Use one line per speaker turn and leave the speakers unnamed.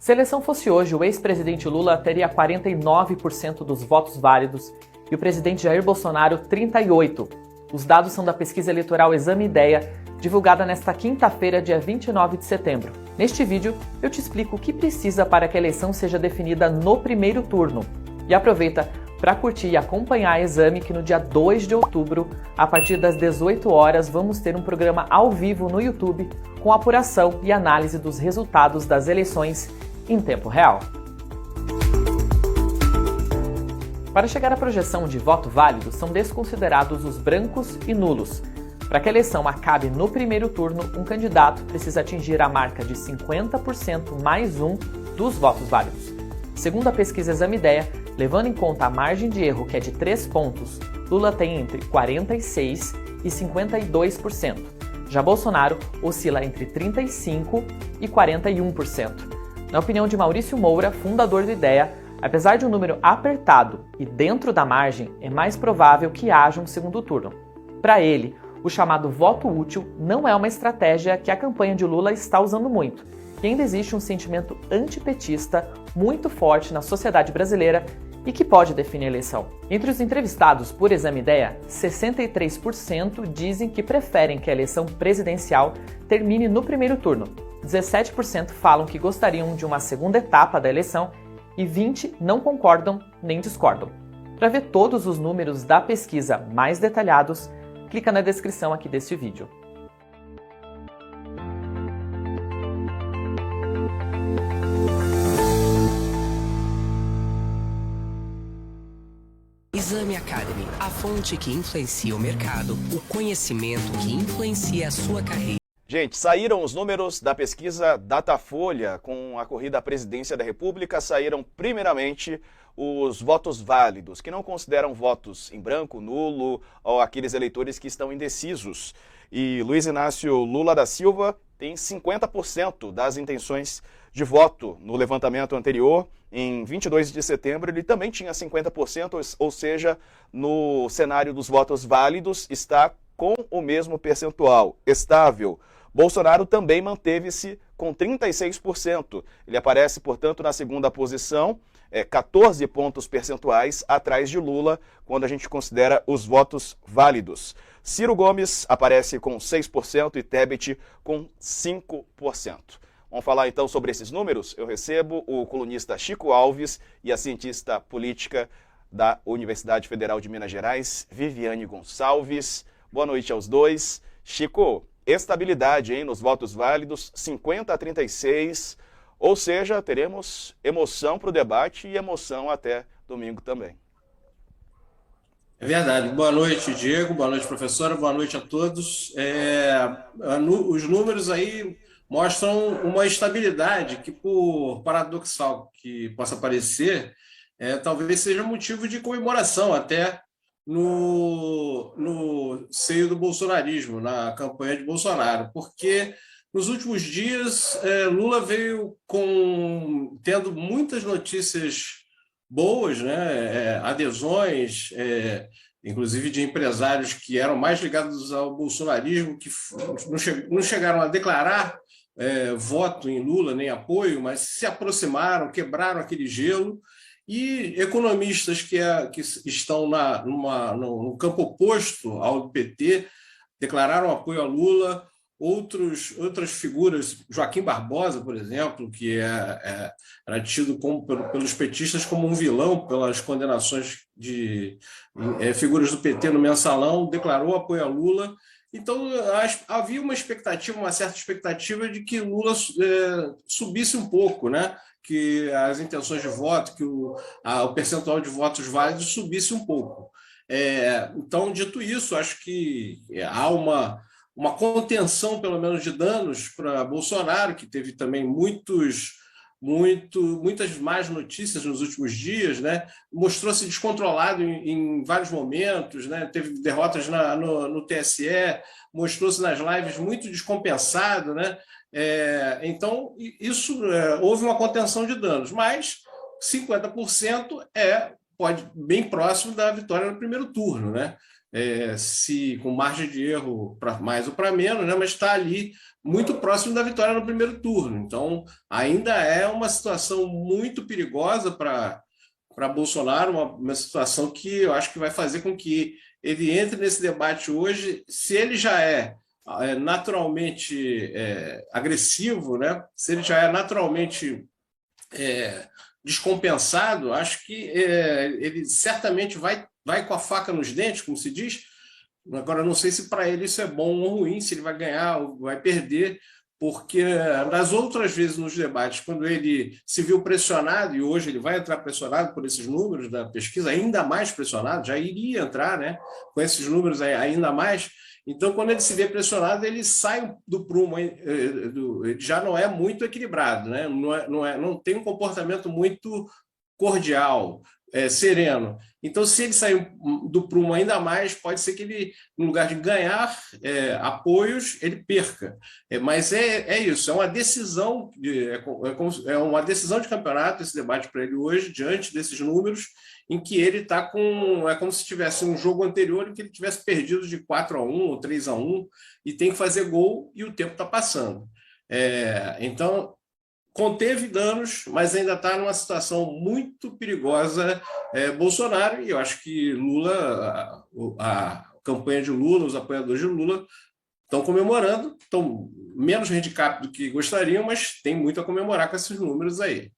Se a eleição fosse hoje, o ex-presidente Lula teria 49% dos votos válidos e o presidente Jair Bolsonaro 38%. Os dados são da pesquisa eleitoral Exame Ideia, divulgada nesta quinta-feira, dia 29 de setembro. Neste vídeo, eu te explico o que precisa para que a eleição seja definida no primeiro turno. E aproveita para curtir e acompanhar a Exame, que no dia 2 de outubro, a partir das 18 horas, vamos ter um programa ao vivo no YouTube com apuração e análise dos resultados das eleições em tempo real. Para chegar à projeção de voto válido, são desconsiderados os brancos e nulos. Para que a eleição acabe no primeiro turno, um candidato precisa atingir a marca de 50% mais um dos votos válidos. Segundo a pesquisa Exame Ideia, levando em conta a margem de erro, que é de 3 pontos, Lula tem entre 46% e 52%. Já Bolsonaro oscila entre 35% e 41%. Na opinião de Maurício Moura, fundador do Ideia, apesar de um número apertado e dentro da margem, é mais provável que haja um segundo turno. Para ele, o chamado voto útil não é uma estratégia que a campanha de Lula está usando muito, e ainda existe um sentimento antipetista muito forte na sociedade brasileira e que pode definir a eleição. Entre os entrevistados por Exame Ideia, 63% dizem que preferem que a eleição presidencial termine no primeiro turno, 17% falam que gostariam de uma segunda etapa da eleição e 20% não concordam nem discordam. Para ver todos os números da pesquisa mais detalhados, clica na descrição aqui deste vídeo.
Exame Academy, a fonte que influencia o mercado, o conhecimento que influencia a sua carreira.
Gente, saíram os números da pesquisa Datafolha com a corrida à presidência da República. Saíram primeiramente os votos válidos, que não consideram votos em branco, nulo, ou aqueles eleitores que estão indecisos. E Luiz Inácio Lula da Silva tem 50% das intenções de voto. No levantamento anterior, em 22 de setembro, ele também tinha 50%, ou seja, no cenário dos votos válidos está com o mesmo percentual, estável. Bolsonaro também manteve-se com 36%. Ele aparece, portanto, na segunda posição, 14 pontos percentuais atrás de Lula, quando a gente considera os votos válidos. Ciro Gomes aparece com 6% e Tebet com 5%. Vamos falar então sobre esses números? Eu recebo o colunista Chico Alves e a cientista política da Universidade Federal de Minas Gerais, Viviane Gonçalves. Boa noite aos dois. Chico, estabilidade, hein, nos votos válidos, 50-36, ou seja, teremos emoção para o debate e emoção até domingo também.
É verdade. Boa noite, Diego. Boa noite, professora. Boa noite a todos. Os números aí mostram uma estabilidade que, por paradoxal que possa parecer, talvez seja motivo de comemoração até no seio do bolsonarismo, na campanha de Bolsonaro, porque nos últimos dias Lula veio tendo muitas notícias boas, né? Adesões, inclusive de empresários que eram mais ligados ao bolsonarismo, que não chegaram a declarar voto em Lula, nem apoio, mas se aproximaram, quebraram aquele gelo. E economistas que estão no campo oposto ao PT declararam apoio a Lula. Outras figuras, Joaquim Barbosa, por exemplo, que era tido pelos petistas como um vilão pelas condenações de figuras do PT no Mensalão, declarou apoio a Lula. Então, havia uma certa expectativa de que Lula subisse um pouco, né? Que as intenções de voto, que o percentual de votos válidos subisse um pouco. Então, dito isso, acho que há uma contenção, pelo menos, de danos para Bolsonaro, que teve também muitas más notícias nos últimos dias, né? Mostrou-se descontrolado em vários momentos, né? Teve derrotas no TSE, mostrou-se nas lives muito descompensado, né? Então, houve uma contenção de danos, mas 50% pode bem próximo da vitória no primeiro turno, né? se com margem de erro para mais ou para menos, né? Mas está ali muito próximo da vitória no primeiro turno. Então, ainda é uma situação muito perigosa para Bolsonaro, uma situação que eu acho que vai fazer com que ele entre nesse debate hoje. Se ele já é naturalmente agressivo, né? Se ele já é naturalmente descompensado, acho que ele certamente vai com a faca nos dentes, como se diz. Agora, não sei se para ele isso é bom ou ruim, se ele vai ganhar ou vai perder, porque nas outras vezes nos debates, quando ele se viu pressionado, e hoje ele vai entrar pressionado por esses números da pesquisa, ainda mais pressionado, já iria entrar, né, com esses números ainda mais. Então, quando ele se vê pressionado, ele sai do prumo, ele já não é muito equilibrado, né? Não tem um comportamento muito cordial, sereno. Então, se ele sair do prumo ainda mais, pode ser que ele, no lugar de ganhar apoios, ele perca. Mas é isso, é uma decisão, é uma decisão de campeonato esse debate para ele hoje, diante desses números, em que ele está com... É como se tivesse um jogo anterior em que ele tivesse perdido de 4-1 ou 3-1 e tem que fazer gol e o tempo está passando. Então, conteve danos, mas ainda está numa situação muito perigosa Bolsonaro, e eu acho que Lula, a campanha de Lula, os apoiadores de Lula estão comemorando, estão menos handicap do que gostariam, mas tem muito a comemorar com esses números aí.